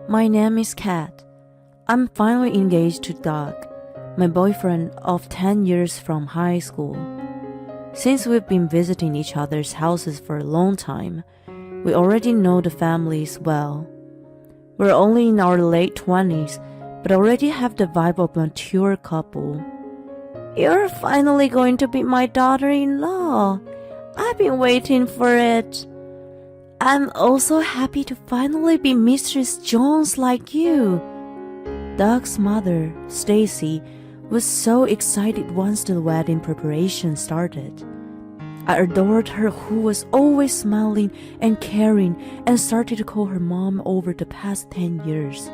My name is Kat. I'm finally engaged to Doug, my boyfriend of 10 years from high school. Since we've been visiting each other's houses for a long time, we already know the families well. We're only in our late 20s, but already have the vibe of a mature couple. You're finally going to be my daughter-in-law. I've been waiting for it. I'm also happy to finally be Mistress Jones like you. Doug's mother, Stacy, was so excited once the wedding preparation started. I adored her, who was always smiling and caring, and started to call her mom over the past 10 years.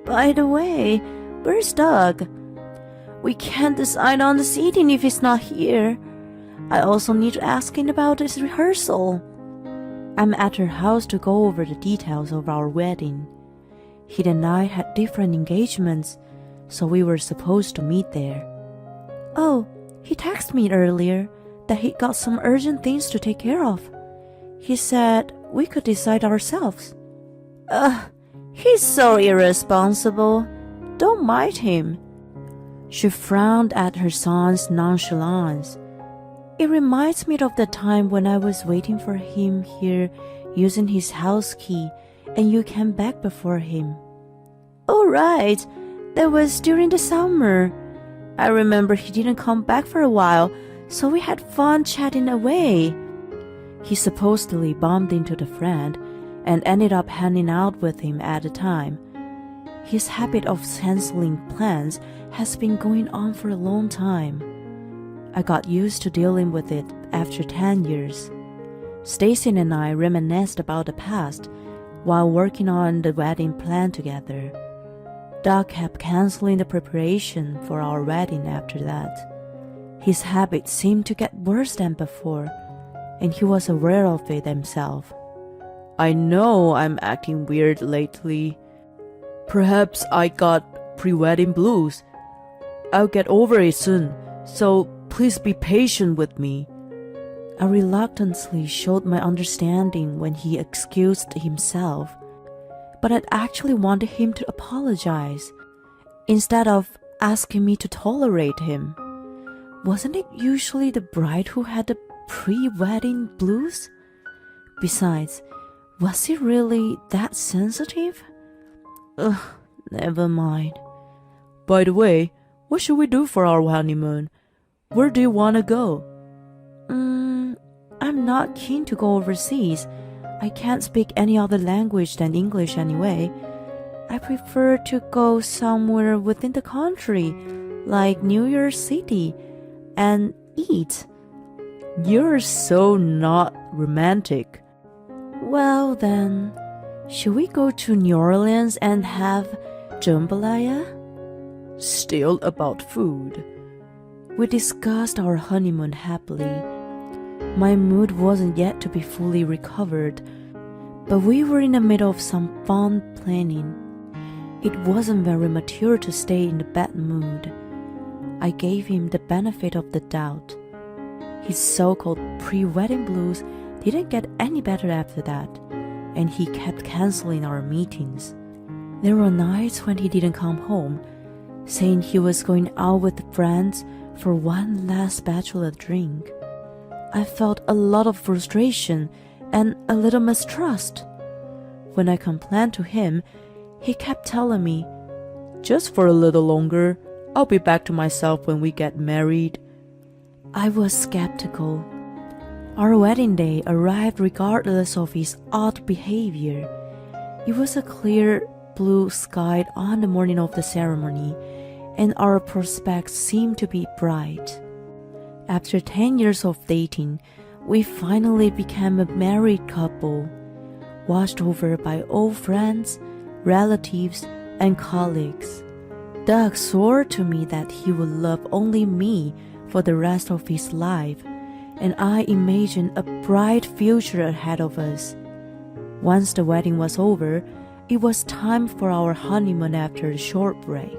By the way, where's Doug? We can't decide on the seating if he's not here. I also need to ask him about his rehearsal. I'm at her house to go over the details of our wedding. He and I had different engagements, so we were supposed to meet there. Oh, he texted me earlier that he got some urgent things to take care of. He said we could decide ourselves. He's so irresponsible. Don't mind him. She frowned at her son's nonchalance. It reminds me of the time when I was waiting for him here using his house key and you came back before him. Oh, right. That was during the summer. I remember he didn't come back for a while, so we had fun chatting away. He supposedly bumped into the friend and ended up hanging out with him at the time. His habit of canceling plans has been going on for a long time. I got used to dealing with it after 10 years. Stacy and I reminisced about the past while working on the wedding plan together. Doug kept canceling the preparation for our wedding after that. His habit seemed to get worse than before, and he was aware of it himself. I know I'm acting weird lately. Perhaps I got pre-wedding blues. I'll get over it soon, so please be patient with me. I reluctantly showed my understanding when he excused himself, but I'd actually wanted him to apologize, instead of asking me to tolerate him. Wasn't it usually the bride who had the pre-wedding blues? Besides, was he really that sensitive? Never mind. By the way, what should we do for our honeymoon? Where do you want to go? I'm not keen to go overseas. I can't speak any other language than English anyway. I prefer to go somewhere within the country, like New York City, and eat. You're so not romantic. Well then, should we go to New Orleans and have jambalaya? Still about food. We discussed our honeymoon happily. My mood wasn't yet to be fully recovered, but we were in the middle of some fun planning. It wasn't very mature to stay in a bad mood. I gave him the benefit of the doubt. His so-called pre-wedding blues didn't get any better after that, and he kept canceling our meetings. There were nights when he didn't come home, saying he was going out with friends for one last bachelor drink. I felt a lot of frustration and a little mistrust. When I complained to him, he kept telling me, "Just for a little longer, I'll be back to myself when we get married." I was skeptical. Our wedding day arrived regardless of his odd behavior. It was a clear blue sky on the morning of the ceremony, and our prospects seemed to be bright. After 10 years of dating, we finally became a married couple, watched over by old friends, relatives, and colleagues. Doug swore to me that he would love only me for the rest of his life, and I imagined a bright future ahead of us. Once the wedding was over, it was time for our honeymoon after a short break.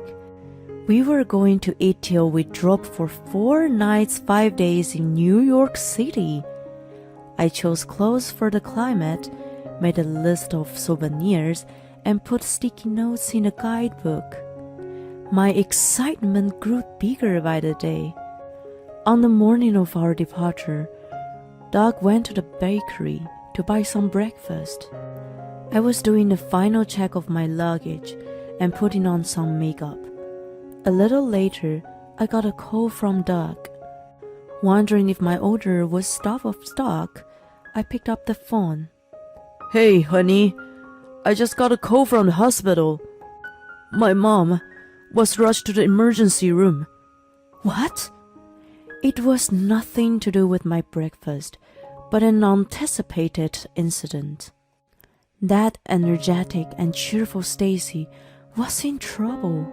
We were going to eat till we dropped for 4 nights, 5 days in New York City. I chose clothes for the climate, made a list of souvenirs, and put sticky notes in a guidebook. My excitement grew bigger by the day. On the morning of our departure, Doug went to the bakery to buy some breakfast. I was doing the final check of my luggage and putting on some makeup. A little later, I got a call from Doug. Wondering if my order was out of stock, I picked up the phone. Hey, honey, I just got a call from the hospital. My mom was rushed to the emergency room. What? It was nothing to do with my breakfast, but an unanticipated incident. That energetic and cheerful Stacy was in trouble.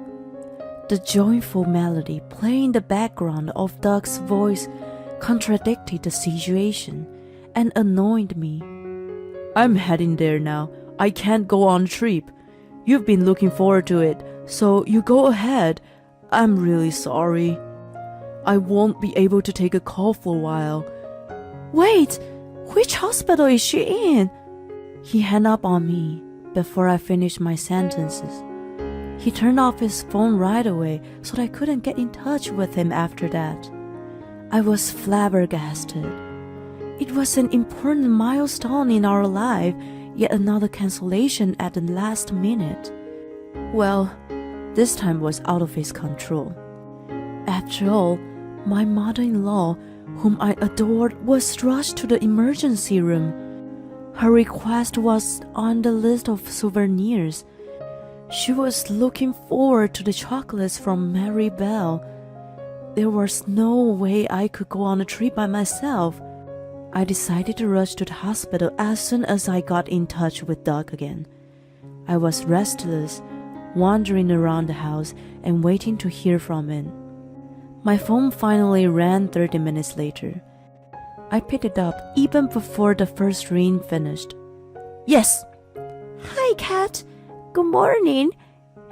The joyful melody playing in the background of Doug's voice contradicted the situation and annoyed me. I'm heading there now. I can't go on a trip. You've been looking forward to it, so you go ahead. I'm really sorry. I won't be able to take a call for a while. Wait, which hospital is she in? He hung up on me before I finished my sentences. He turned off his phone right away so that I couldn't get in touch with him after that. I was flabbergasted. It was an important milestone in our life, yet another cancellation at the last minute. Well, this time was out of his control. After all, my mother-in-law, whom I adored, was rushed to the emergency room. Her request was on the list of souvenirs. She was looking forward to the chocolates from Mary Bell. There was no way I could go on a trip by myself. I decided to rush to the hospital as soon as I got in touch with Doug again. I was restless, wandering around the house and waiting to hear from him. My phone finally rang 30 minutes later. I picked it up even before the first ring finished. Yes. Hi, Kat. Good morning.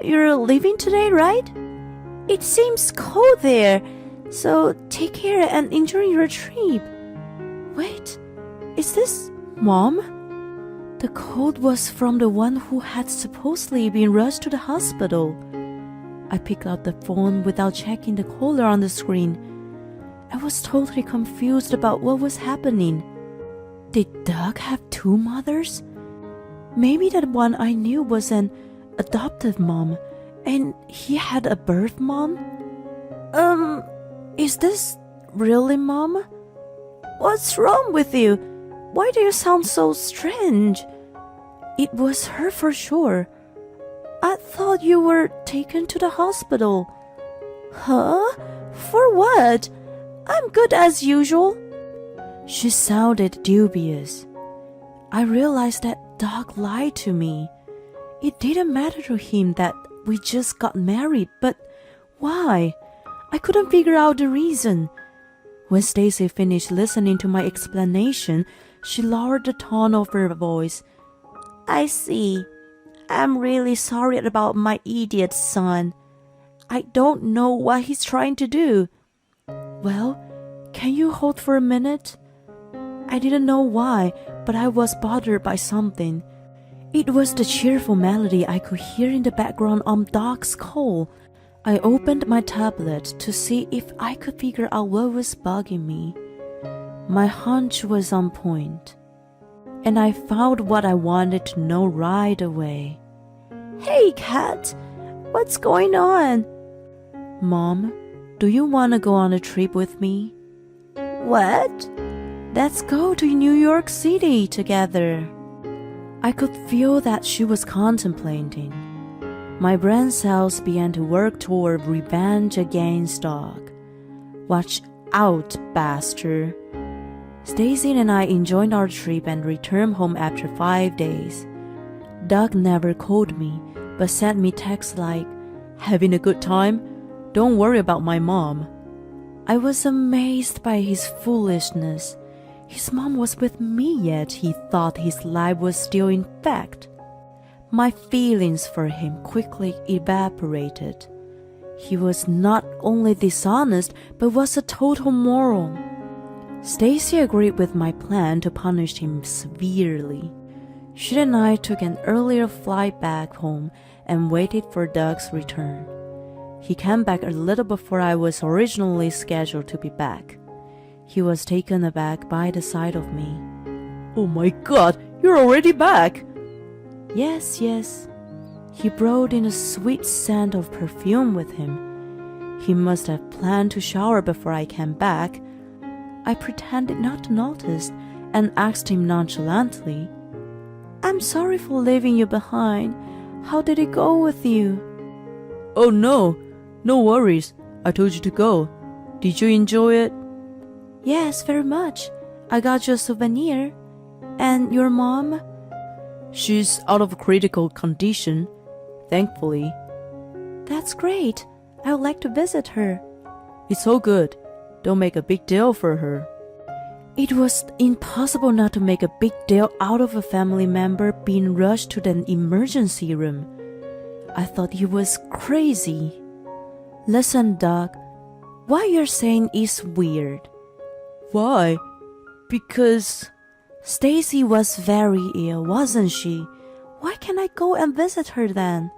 You're leaving today, right? It seems cold there, so take care and enjoy your trip. Wait, is this Mom? The call was from the one who had supposedly been rushed to the hospital. I picked up the phone without checking the caller on the screen. I was totally confused about what was happening. Did Doug have two mothers? Maybe that one I knew was an adoptive mom, and he had a birth mom? Is this really Mom? What's wrong with you? Why do you sound so strange? It was her for sure. I thought you were taken to the hospital. Huh? For what? I'm good as usual. She sounded dubious. I realized that Doug lied to me. It didn't matter to him that we just got married, but why? I couldn't figure out the reason. When Stacy finished listening to my explanation, she lowered the tone of her voice. I see. I'm really sorry about my idiot son. I don't know what he's trying to do. Well, can you hold for a minute? I didn't know why, but I was bothered by something. It was the cheerful melody I could hear in the background on Doc's call. I opened my tablet to see if I could figure out what was bugging me. My hunch was on point, and I found what I wanted to know right away. Hey, Kat, what's going on? Mom, do you want to go on a trip with me? What? Let's go to New York City together. I could feel that she was contemplating. My brain cells began to work toward revenge against Doug. Watch out, bastard. Stacy and I enjoyed our trip and returned home after 5 days. Doug never called me, but sent me texts like, "Having a good time? Don't worry about my mom." I was amazed by his foolishness. His mom was with me, yet he thought his life was still intact. My feelings for him quickly evaporated. He was not only dishonest, but was a total moron. Stacy agreed with my plan to punish him severely. She and I took an earlier flight back home and waited for Doug's return. He came back a little before I was originally scheduled to be back. He was taken aback by the sight of me. Oh my god, you're already back! Yes. He brought in a sweet scent of perfume with him. He must have planned to shower before I came back. I pretended not to notice and asked him nonchalantly, "I'm sorry for leaving you behind. How did it go with you?" Oh no worries. I told you to go. Did you enjoy it? Yes, very much. I got you a souvenir. And your mom? She's out of critical condition, thankfully. That's great. I would like to visit her. It's all good. Don't make a big deal for her. It was impossible not to make a big deal out of a family member being rushed to the emergency room. I thought he was crazy. Listen, Doug, what you're saying is weird. Why? Because Stacy was very ill, wasn't she? Why can't I go and visit her then?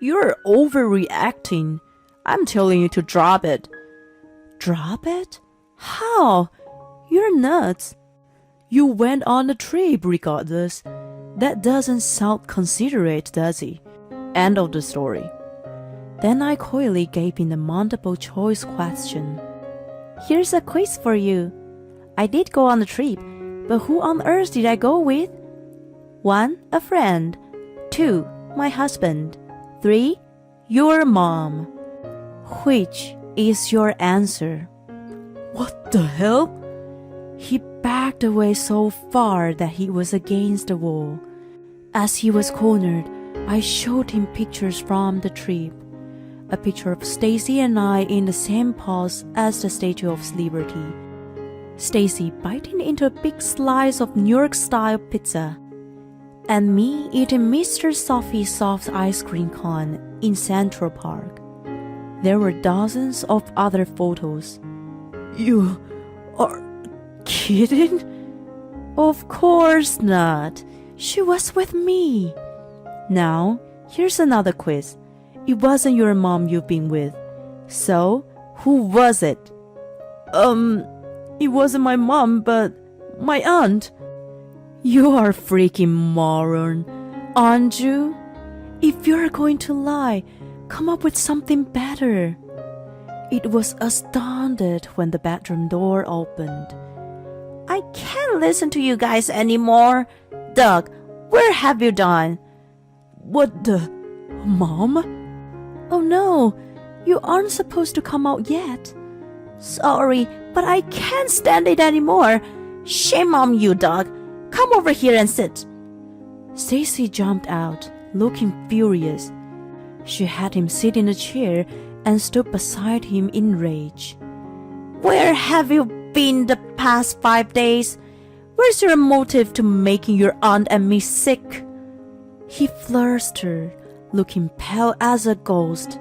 You're overreacting. I'm telling you to drop it. Drop it? How? You're nuts. You went on a trip regardless. That doesn't sound considerate, does it? End of the story. Then I coyly gave him a multiple choice question. Here's a quiz for you. I did go on the trip, but who on earth did I go with? 1. A friend. 2. My husband. 3. Your mom. Which is your answer? What the hell? He backed away so far that he was against the wall. As he was cornered, I showed him pictures from the trip. A picture of Stacy and I in the same pose as the Statue of Liberty. Stacy biting into a big slice of New York-style pizza, and me eating Mr. Sophie soft ice cream cone in Central Park. There were dozens of other photos. You are kidding? Of course not. She was with me. Now, here's another quiz. It wasn't your mom you've been with. So, who was it? It wasn't my mom, but my aunt. You are a freaking moron, aren't you? If you're going to lie, come up with something better. It was astounded when the bedroom door opened. I can't listen to you guys anymore. Doug, where have you gone? What the? Mom? Oh no, you aren't supposed to come out yet. Sorry, but I can't stand it anymore. Shame on you, Doug. Come over here and sit. Stacy jumped out, looking furious. She had him sit in a chair and stood beside him in rage. Where have you been the past 5 days? Where's your motive to making your aunt and me sick? He flustered, looking pale as a ghost.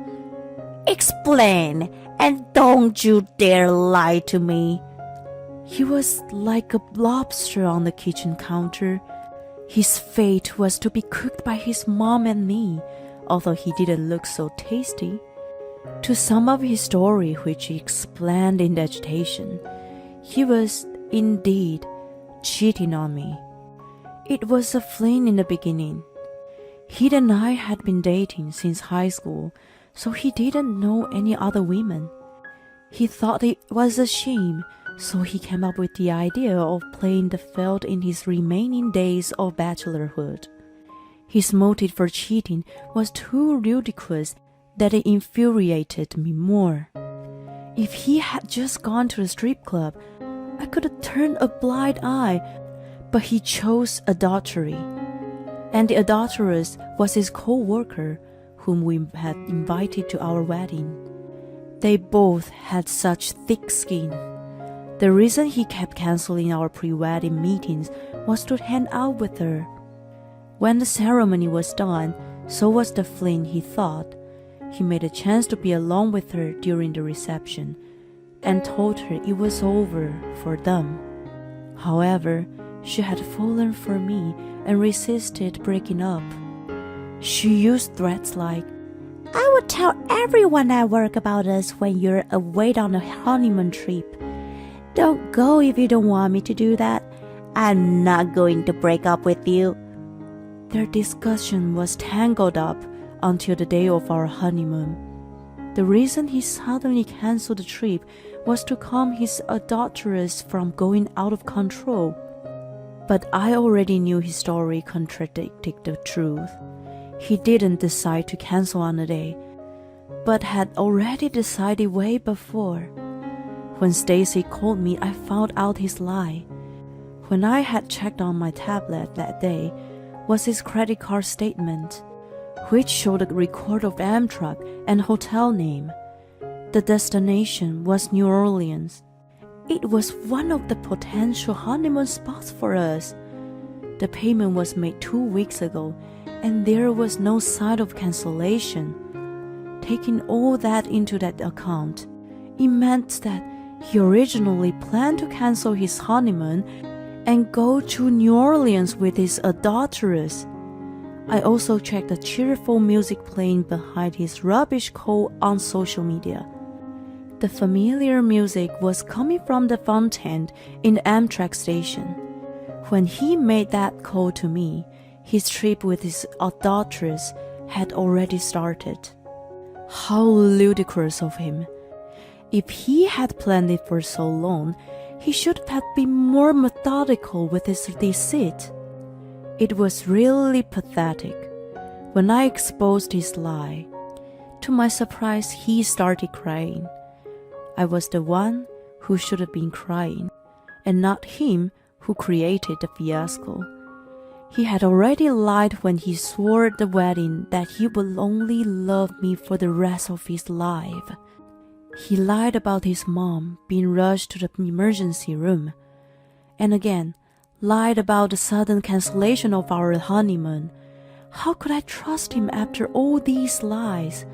Explain, and don't you dare lie to me. He was like a lobster on the kitchen counter. His fate was to be cooked by his mom and me, although he didn't look so tasty. To sum up his story, which he explained in agitation, he was indeed cheating on me. It was a fling in the beginning. He and I had been dating since high school, so he didn't know any other women. He thought it was a shame, so he came up with the idea of playing the field in his remaining days of bachelorhood. His motive for cheating was too ridiculous that it infuriated me more. If he had just gone to a strip club, I could have turned a blind eye, but he chose adultery. And the adulteress was his co-worker, whom we had invited to our wedding. They both had such thick skin. The reason he kept canceling our pre-wedding meetings was to hang out with her. When the ceremony was done, so was the fling, he thought. He made a chance to be alone with her during the reception and told her it was over for them. However, She had fallen for me and resisted breaking up. She used threats like, "I will tell everyone at work about us when you're away on a honeymoon trip. Don't go if you don't want me to do that. I'm not going to break up with you." Their discussion was tangled up until the day of our honeymoon. The reason he suddenly canceled the trip was to calm his adulteress from going out of control. But I already knew his story contradicted the truth. He didn't decide to cancel on a day, but had already decided way before. When Stacy called me, I found out his lie. When I had checked on my tablet that day was his credit card statement, which showed a record of Amtrak and hotel name. The destination was New Orleans. It was one of the potential honeymoon spots for us. The payment was made 2 weeks ago, and there was no sign of cancellation. Taking all that into that account, it meant that he originally planned to cancel his honeymoon and go to New Orleans with his adulteress. I also checked the cheerful music playing behind his rubbish call on social media. The familiar music was coming from the fountain in the Amtrak station. When he made that call to me, his trip with his adulteress had already started. How ludicrous of him. If he had planned it for so long, he should have been more methodical with his deceit. It was really pathetic. When I exposed his lie, to my surprise, he started crying. I was the one who should have been crying, and not him who created the fiasco. He had already lied when he swore at the wedding that he would only love me for the rest of his life. He lied about his mom being rushed to the emergency room, and again, lied about the sudden cancellation of our honeymoon. How could I trust him after all these lies?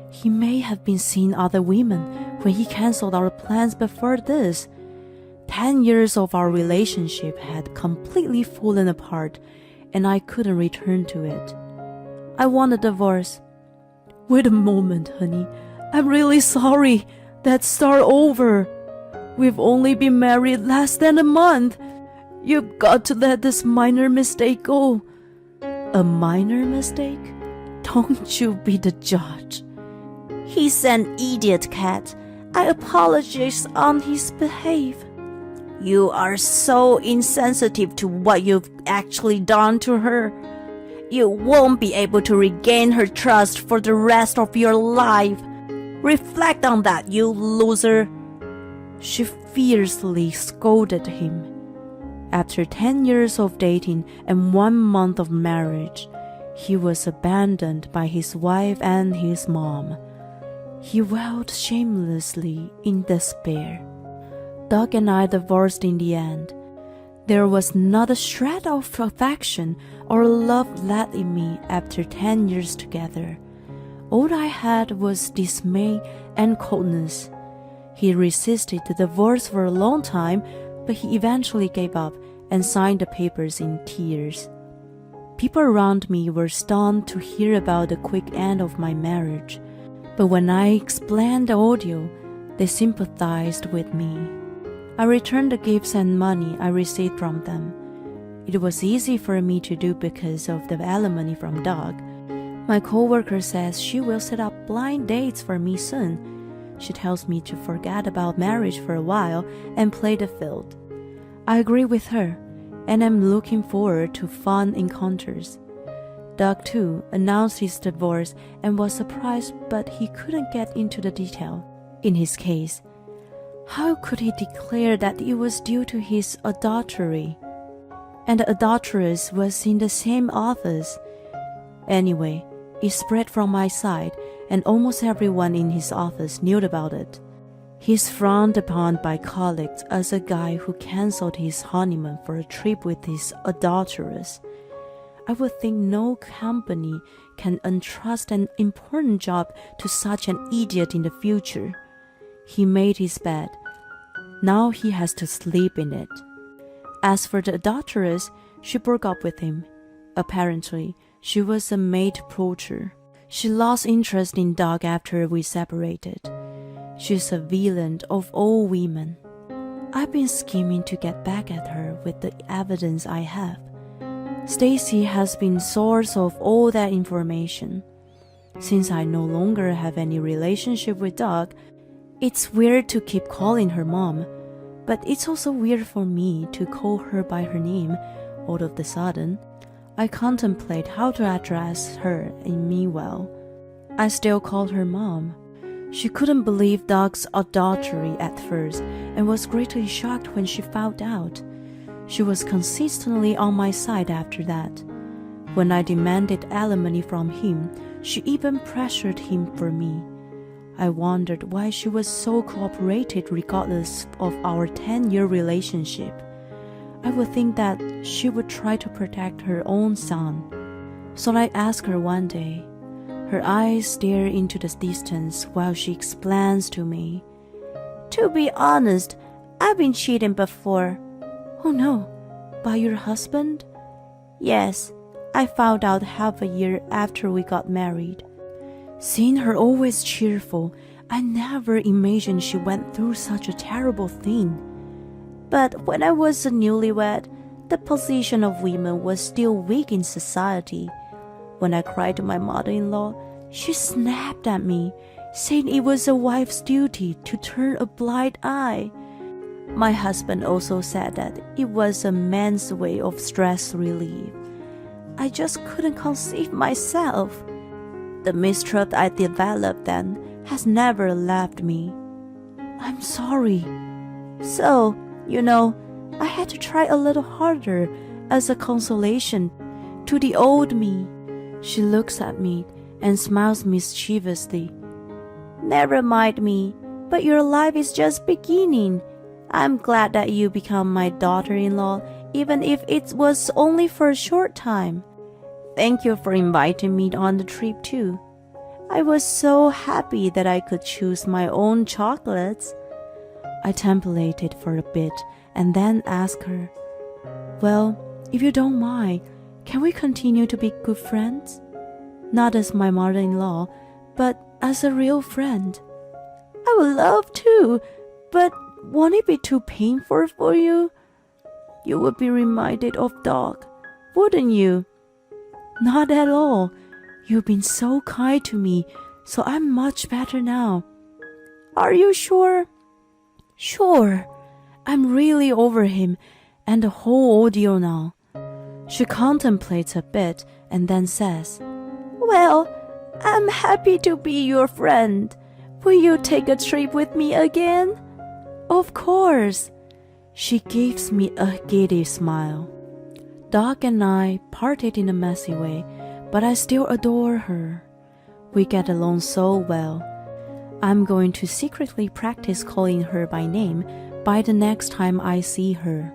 He may have been seeing other women when he canceled our plans before this. 10 years of our relationship had completely fallen apart, and I couldn't return to it. I want a divorce. Wait a moment, honey. I'm really sorry. Let's start over. We've only been married less than a month. You've got to let this minor mistake go. A minor mistake? Don't you be the judge. He's an idiot, Cat. I apologize on his behalf. You are so insensitive to what you've actually done to her. You won't be able to regain her trust for the rest of your life. Reflect on that, you loser. She fiercely scolded him. After 10 years of dating and 1 month of marriage, he was abandoned by his wife and his mom. He wailed shamelessly in despair. Doug and I divorced in the end. There was not a shred of affection or love left in me after 10 years together. All I had was dismay and coldness. He resisted the divorce for a long time, but he eventually gave up and signed the papers in tears. People around me were stunned to hear about the quick end of my marriage, but when I explained the audio, they sympathized with me. I returned the gifts and money I received from them. It was easy for me to do because of the alimony from Doug. My coworker says she will set up blind dates for me soon. She tells me to forget about marriage for a while and play the field. I agree with her, and I'm looking forward to fun encounters. Doug, too, announced his divorce and was surprised, but he couldn't get into the detail. In his case, how could he declare that it was due to his adultery? And the adulteress was in the same office. Anyway, it spread from my side, and almost everyone in his office knew about it. He's frowned upon by colleagues as a guy who canceled his honeymoon for a trip with his adulteress. I would think no company can entrust an important job to such an idiot in the future. He made his bed. Now he has to sleep in it. As for the adulteress, she broke up with him. Apparently, she was a maid poacher. She lost interest in Doug after we separated. She's a villain of all women. I've been scheming to get back at her with the evidence I have. Stacy has been source of all that information. Since I no longer have any relationship with Doug, it's weird to keep calling her mom, but it's also weird for me to call her by her name all of the sudden. I contemplate how to address her in meanwhile. I still called her mom. She couldn't believe Doug's adultery at first and was greatly shocked when she found out. She was consistently on my side after that. When I demanded alimony from him, she even pressured him for me. I wondered why she was so cooperative regardless of our 10-year relationship. I would think that she would try to protect her own son. So I asked her one day. Her eyes stare into the distance while she explains to me. To be honest, I've been cheating before. Oh no, by your husband? Yes, I found out half a year after we got married. Seeing her always cheerful, I never imagined she went through such a terrible thing. But when I was a newlywed, the position of women was still weak in society. When I cried to my mother-in-law, she snapped at me, saying it was a wife's duty to turn a blind eye. My husband also said that it was a man's way of stress relief. I just couldn't conceive myself. The mistrust I developed then has never left me. I'm sorry. So, I had to try a little harder as a consolation to the old me. She looks at me and smiles mischievously. Never mind me, but your life is just beginning. I'm glad that you become my daughter-in-law, even if it was only for a short time. Thank you for inviting me on the trip too. I was so happy that I could choose my own chocolates. I templated for a bit and then asked her, well, if you don't mind, can we continue to be good friends? Not as my mother-in-law, but as a real friend. I would love to, but won't it be too painful for you? You would be reminded of Doug, wouldn't you? Not at all. You've been so kind to me, so I'm much better now. Are you sure? Sure. I'm really over him and the whole ordeal now. She contemplates a bit and then says, well, I'm happy to be your friend. Will you take a trip with me again? Of course. She gives me a giddy smile. Doug and I parted in a messy way, but I still adore her. We get along so well. I'm going to secretly practice calling her by name by the next time I see her.